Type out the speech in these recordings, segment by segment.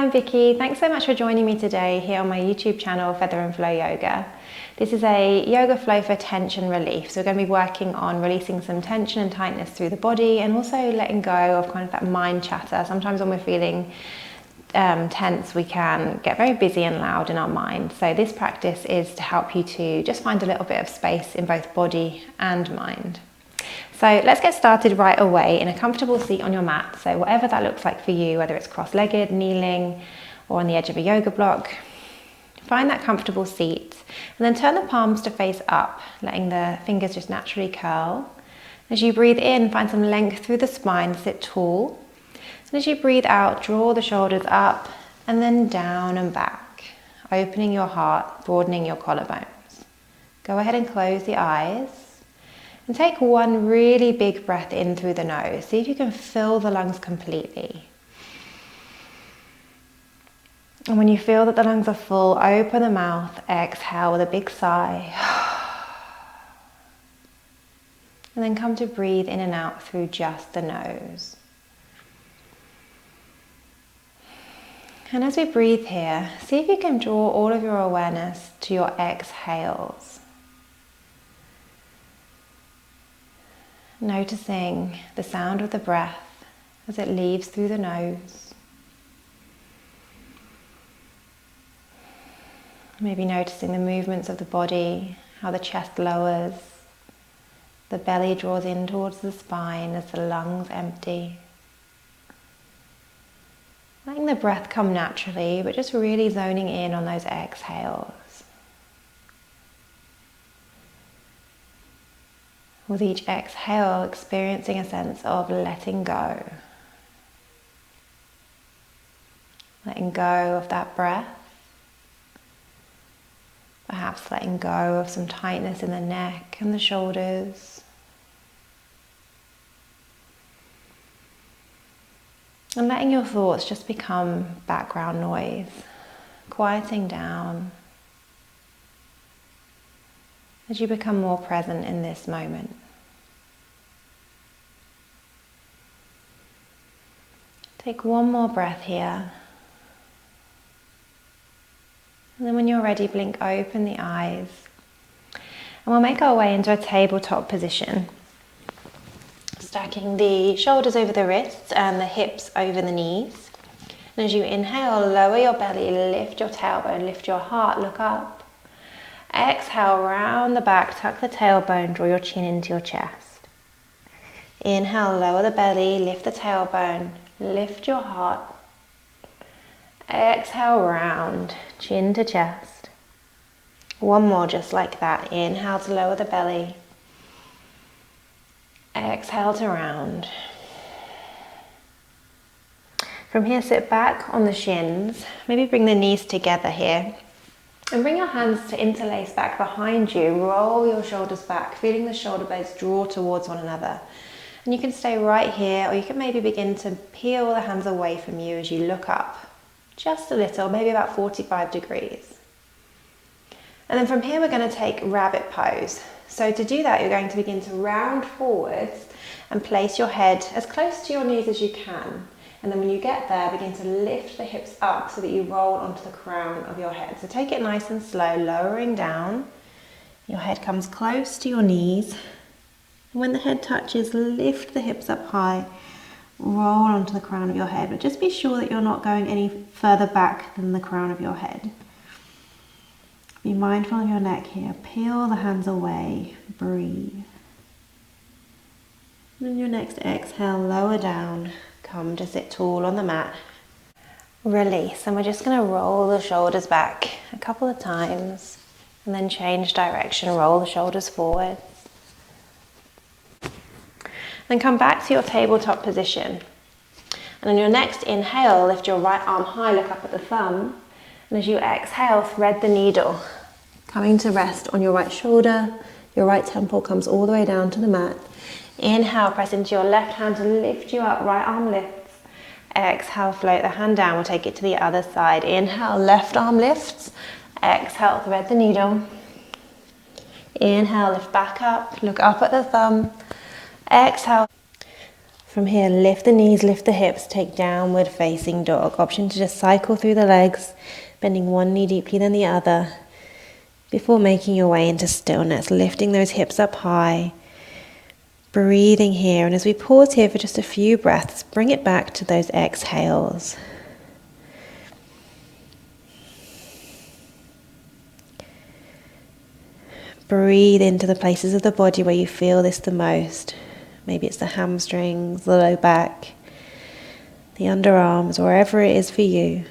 I'm Vicky. Thanks so much for joining me today here on my YouTube channel, Feather and Flow Yoga. This is a yoga flow for tension relief. So we're going to be working on releasing some tension and tightness through the body and also letting go of kind of that mind chatter. Sometimes when we're feeling tense, we can get very busy and loud in our mind. So this practice is to help you to just find a little bit of space in both body and mind. So let's get started right away in a comfortable seat on your mat. So whatever that looks like for you, whether it's cross-legged, kneeling, or on the edge of a yoga block, find that comfortable seat and then turn the palms to face up, letting the fingers just naturally curl. As you breathe in, find some length through the spine, sit tall. And as you breathe out, draw the shoulders up and then down and back, opening your heart, broadening your collarbones. Go ahead and close the eyes. And take one really big breath in through the nose. See if you can fill the lungs completely. And when you feel that the lungs are full, open the mouth, exhale with a big sigh. And then come to breathe in and out through just the nose. And as we breathe here, see if you can draw all of your awareness to your exhales. Noticing the sound of the breath as it leaves through the nose. Maybe noticing the movements of the body, how the chest lowers, the belly draws in towards the spine as the lungs empty. Letting the breath come naturally, but just really zoning in on those exhales. With each exhale, experiencing a sense of letting go. Letting go of that breath. Perhaps letting go of some tightness in the neck and the shoulders. And letting your thoughts just become background noise, quieting down as you become more present in this moment. Take one more breath here. And then when you're ready, blink open the eyes. And we'll make our way into a tabletop position. Stacking the shoulders over the wrists and the hips over the knees. And as you inhale, lower your belly, lift your tailbone, lift your heart, look up. Exhale, round the back, tuck the tailbone, draw your chin into your chest. Inhale, lower the belly, lift the tailbone, lift your heart. Exhale, round, chin to chest. One more just like that. Inhale to lower the belly. Exhale to round. From here, sit back on the shins. Maybe bring the knees together here. And bring your hands to interlace back behind you. Roll your shoulders back, feeling the shoulder blades draw towards one another. And you can stay right here, or you can maybe begin to peel the hands away from you as you look up. Just a little, maybe about 45 degrees. And then from here we're going to take rabbit pose. So to do that, you're going to begin to round forwards and place your head as close to your knees as you can. And then when you get there, begin to lift the hips up so that you roll onto the crown of your head. So take it nice and slow, lowering down. Your head comes close to your knees. And when the head touches, lift the hips up high, roll onto the crown of your head. But just be sure that you're not going any further back than the crown of your head. Be mindful of your neck here. Peel the hands away, breathe. And on your next exhale, lower down. Come to sit tall on the mat. Release, and we're just going to roll the shoulders back a couple of times and then change direction, roll the shoulders forward. Then come back to your tabletop position. And on your next inhale, lift your right arm high, look up at the thumb. And as you exhale, thread the needle, coming to rest on your right shoulder. Your right temple comes all the way down to the mat. Inhale, press into your left hand to lift you up, right arm lifts. Exhale, float the hand down, we'll take it to the other side. Inhale, left arm lifts. Exhale, thread the needle. Inhale, lift back up, look up at the thumb. Exhale. From here, lift the knees, lift the hips, take downward facing dog. Option to just cycle through the legs, bending one knee deeply then the other, before making your way into stillness, lifting those hips up high, breathing here. And as we pause here for just a few breaths, bring it back to those exhales. Breathe into the places of the body where you feel this the most. Maybe it's the hamstrings, the low back, the underarms, wherever it is for you.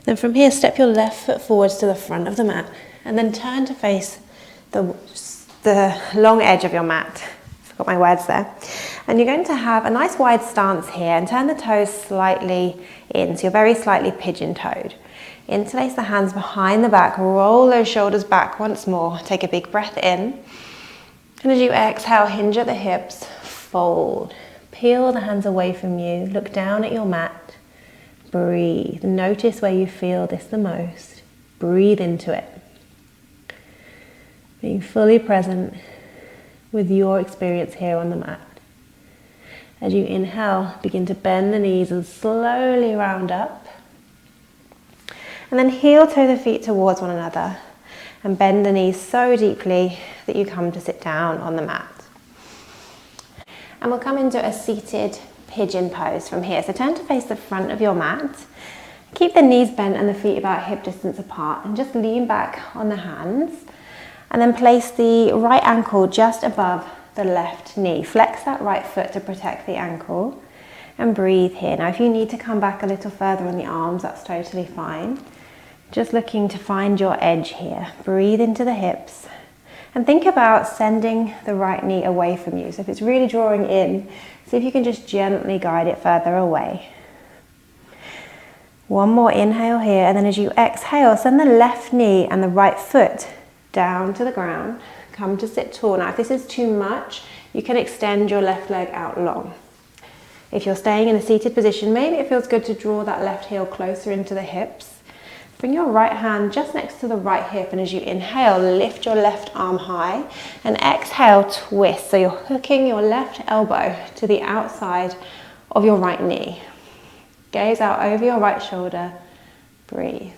Then from here, step your left foot forwards to the front of the mat and then turn to face the long edge of your mat. Forgot my words there. And you're going to have a nice wide stance here and turn the toes slightly in, so you're very slightly pigeon-toed. Interlace the hands behind the back, roll those shoulders back once more. Take a big breath in. And as you exhale, hinge at the hips, fold. Peel the hands away from you, look down at your mat. Breathe. Notice where you feel this the most. Breathe into it. Being fully present with your experience here on the mat. As you inhale, begin to bend the knees and slowly round up. And then heel toe the feet towards one another and bend the knees so deeply that you come to sit down on the mat. And we'll come into a seated pigeon pose from here. So turn to face the front of your mat. Keep the knees bent and the feet about hip distance apart and just lean back on the hands. And then place the right ankle just above the left knee. Flex that right foot to protect the ankle and breathe here. Now if you need to come back a little further on the arms, that's totally fine. Just looking to find your edge here. Breathe into the hips and think about sending the right knee away from you. So if it's really drawing in, see if you can just gently guide it further away. One more inhale here, and then as you exhale, send the left knee and the right foot down to the ground. Come to sit tall. Now if this is too much, you can extend your left leg out long. If you're staying in a seated position, maybe it feels good to draw that left heel closer into the hips. Bring your right hand just next to the right hip, and as you inhale, lift your left arm high, and exhale, twist. So you're hooking your left elbow to the outside of your right knee. Gaze out over your right shoulder, breathe.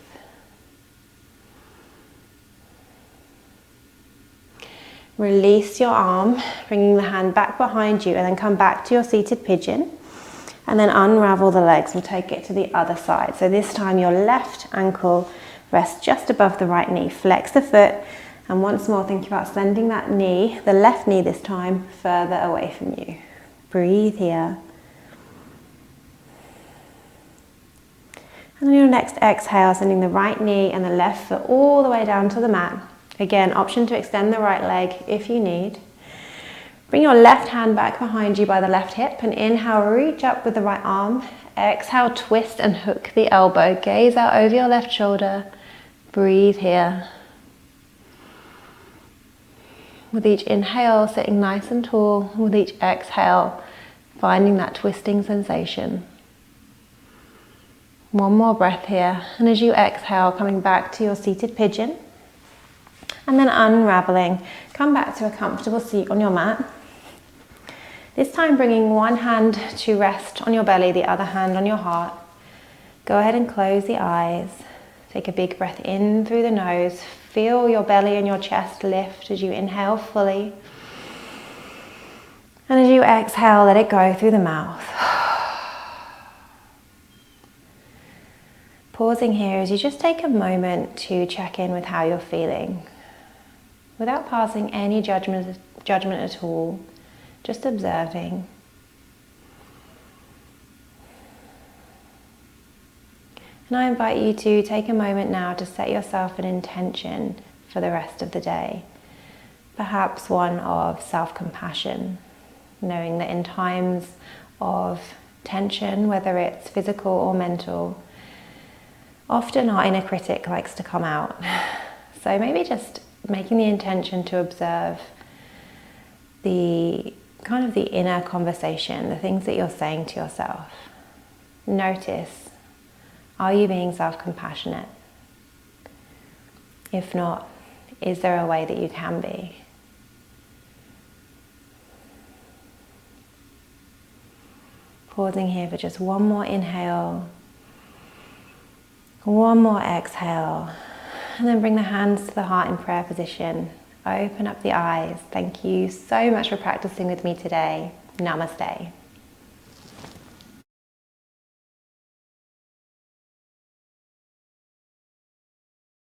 Release your arm, bringing the hand back behind you, and then come back to your seated pigeon. And then unravel the legs. We'll take it to the other side. So this time your left ankle rests just above the right knee. Flex the foot. And once more, think about sending that knee, the left knee this time, further away from you. Breathe here. And on your next exhale, sending the right knee and the left foot all the way down to the mat. Again, option to extend the right leg if you need. Bring your left hand back behind you by the left hip and inhale, reach up with the right arm. Exhale, twist and hook the elbow. Gaze out over your left shoulder. Breathe here. With each inhale, sitting nice and tall. With each exhale, finding that twisting sensation. One more breath here. And as you exhale, coming back to your seated pigeon. And then unraveling, come back to a comfortable seat on your mat. This time bringing one hand to rest on your belly, the other hand on your heart. Go ahead and close the eyes. Take a big breath in through the nose. Feel your belly and your chest lift as you inhale fully. And as you exhale, let it go through the mouth. Pausing here as you just take a moment to check in with how you're feeling. Without passing any judgment at all. Just observing. And I invite you to take a moment now to set yourself an intention for the rest of the day. Perhaps one of self-compassion, knowing that in times of tension, whether it's physical or mental, often our inner critic likes to come out. So maybe just making the intention to observe the inner conversation, the things that you're saying to yourself. Notice, are you being self-compassionate? If not, is there a way that you can be? Pausing here for just one more inhale, one more exhale, and then bring the hands to the heart in prayer position. Open up the eyes. Thank you so much for practicing with me today. Namaste.